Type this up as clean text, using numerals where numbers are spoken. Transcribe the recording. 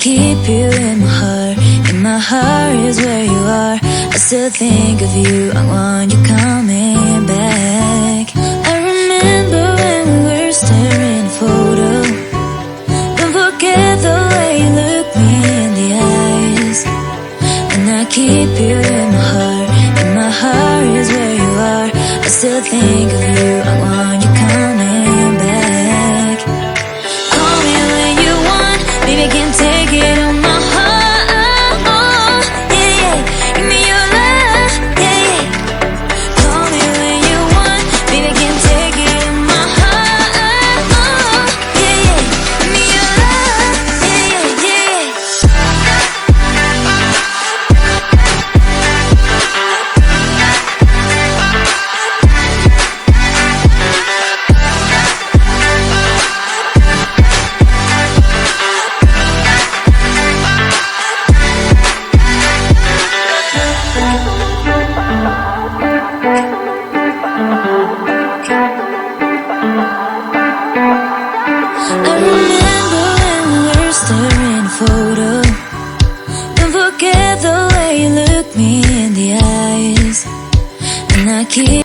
keep you in my heart. In my heart is where you are. I still think of you, I want you coming back. I remember when we were staring at a photo. Don't forget the way you look me in the eyes. And I keep you in my heart. In my heart is where you are. I still think of you, I want you coming back. Call me when you want, baby, I can't take it on my heart. Yeah, yeah, give me your love, yeah, yeah. Call me when you want, baby, I can't take it on my heart. Yeah, yeah, give me your love, yeah, yeah, yeah. I remember when we were staring at a photo. Don't forget the way you look me in the eyes. And I keep